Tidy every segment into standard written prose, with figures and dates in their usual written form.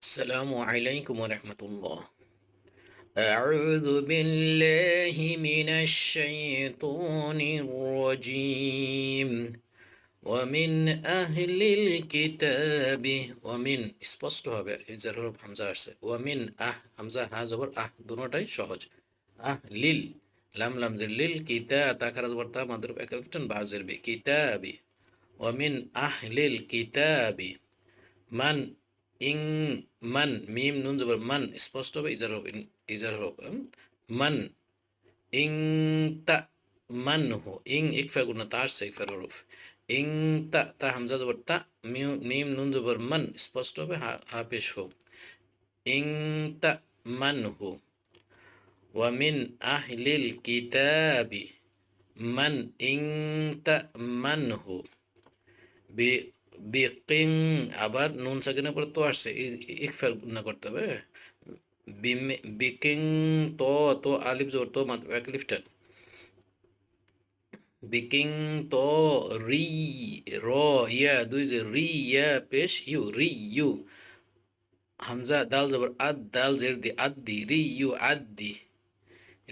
السلام عليكم ورحمة الله. أعوذ بالله من الشيطان الرجيم. ومن أهل الكتاب ومن স্পষ্ট হবে ইজার হরফ হামজা আসছে ওয়ামিন হামজা হা জবর দুটোটাই সহজ লিল লাম লাম জের লিল কিতা তা খারা জবর তা মাদ্রুব একলিফটান বা জের বি কিতাবি ওয়ামিন আহলিল কিতাবি মান ইং মান মিম নুন জবর মান স্পষ্ট হবে ইজার হবে মান ইং তা মান হো ইং ইকফা গুনা তার সে ইকফার হরফ ইং তা তা হামজা জবর তা মিম নুন জবর মান স্পষ্ট হবে হা পেশ হো ইং তা মান হো ওয়া মিন আহলিল কিতাবি মান ইং তা মান হো বিকিং আবার নুন সাকিনের পরে তো আসছে ইকফার না করতে হবে বিকিং তো তো আলিফ জোর তো মাত্র এক লিফটান বিকিং তো রি র ইয়া দুই যে রি ইয়া পেশ ইউ রি ইউ হামজা দাল জবর দাল জের দি আদ্দি রি ইউ আদ্দি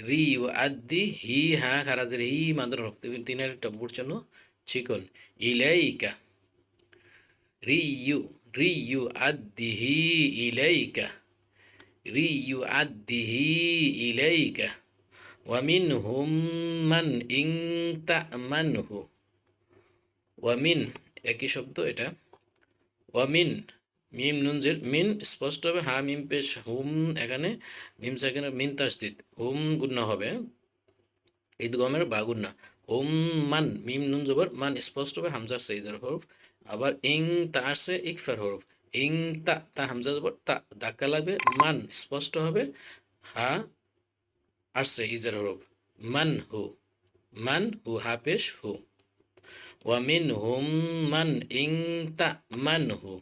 রি ইউ আদ্দি হি হা খারাজের হি মাদ্র হফতে তিনের টম্বুর জন্য চিকন ইলাইকা রিয়ু আদ্দিহি ইলাইকা রিয়ু আদ্দিহি ইলাইকা ওয়ামিনহুম মান ইন তা'মানহু ওয়ামিন একই শব্দ এটা ওয়ামিন মিম নুন জের মিন স্পষ্ট হবে হা মিম পেশ হুম এখানে মিম সেকেন্ডের মিন তাসদিদ হুম গুন্না হবে ঈদগমের বা গুন্না হুম মান মিম নুন জবর মান স্পষ্ট হবে হামজা সেইদার হরফ আবার ইং তা আসছে ইকফার হরফ ইং তা তা হামজা জবর তা ধাক্কা লাগবে মান স্পষ্ট হবে হা আসছে ইজার হরফ মান হু হা পেশ হু ওয়ামিন হুম মান ইং তা মান হু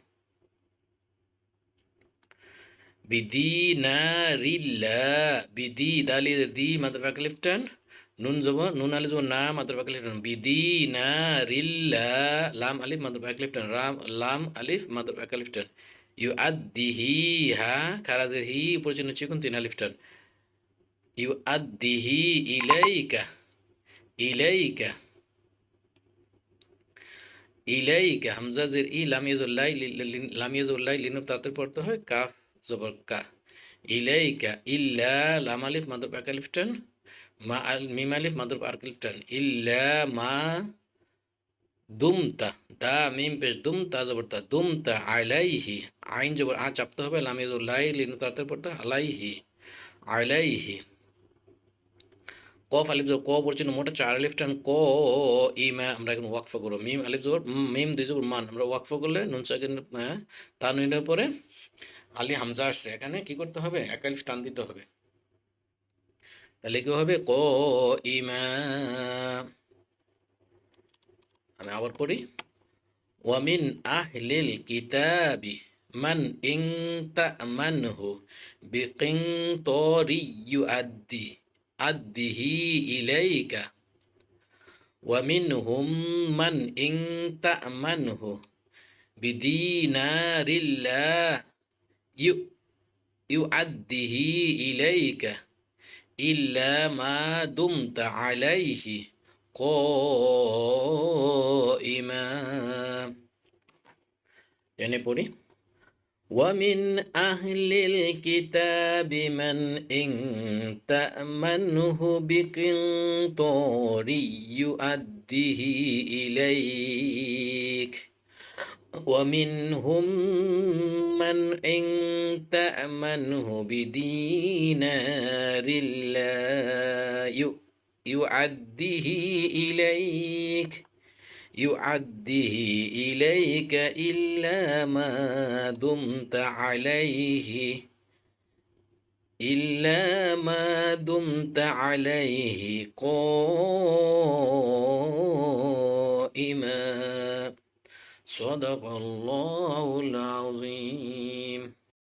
বিদি দালি দি মাত্র লিফটান নুন জবর নুন আলিফ জবর না মাত্র লিফটান বিদিনারিল্লা লাম আলিফ মাত্র লিফটান লাম আলিফ মাত্র লিফটান ইউ আদ্দিহি হা খারাজের হি উপর চিহ্ন চিকুন তিন আলিফটান ইউ আদ্দিহি ইলাইকা ইলাইকা ইলাইকা হামজা জের ই লাম ইয়াজুল্লাই লিনুর তাতে পড়তে হয় কাফ জবর কা ইলাইকা ইল্লা লাম আলিফ মাদ্রুব এক আলিফটান মা মিম আলিফ মাদ্রুব আর আলিফটান ইল্লা মা দুমতা দা মিম পেশ দুমতা জবর তা দুমতা আলাইহি আইন জবর চাপতে হবে লাম ইয়াজুল্লাই লিনুর তাতে পড়তে হয় আলাইহি আলাইহি কফ আলিফ জবর ক পড়ছিল মোটা চার আলিফ টান ক ইমা আমরা এখন ওয়াকফা করবো মিম আলিফ জবর মিম দুই জবর মান আমরা ওয়াকফা করলে নুন সাকিন তানউইনের পরে আলি হামজা আসছে এখানে কি করতে হবে এক আলিফ টান দিতে হবে তাহলে কি হবে ক ইমা আমি আবার পড়ি ওয়ামিন আহলিল কিতাবি মান ইন তা'মানহু বিকিনতারি আদ্দিহি ইলাইকা ওয়ামিনহুম মান ইন তা'মানহু বিদিনারিল্লাহ ইউআদ্দিহি ইলাইকা ইল্লা মা দুমতা আলাইহি কাইমা টেনে পড়ি ومن أهل الكتاب من إن تأمنه بقنطار يؤده إليك ومنهم من إن تأمنه بدينار لا يؤده إليك إلا ما دمت عليه قائما صدق الله العظيم.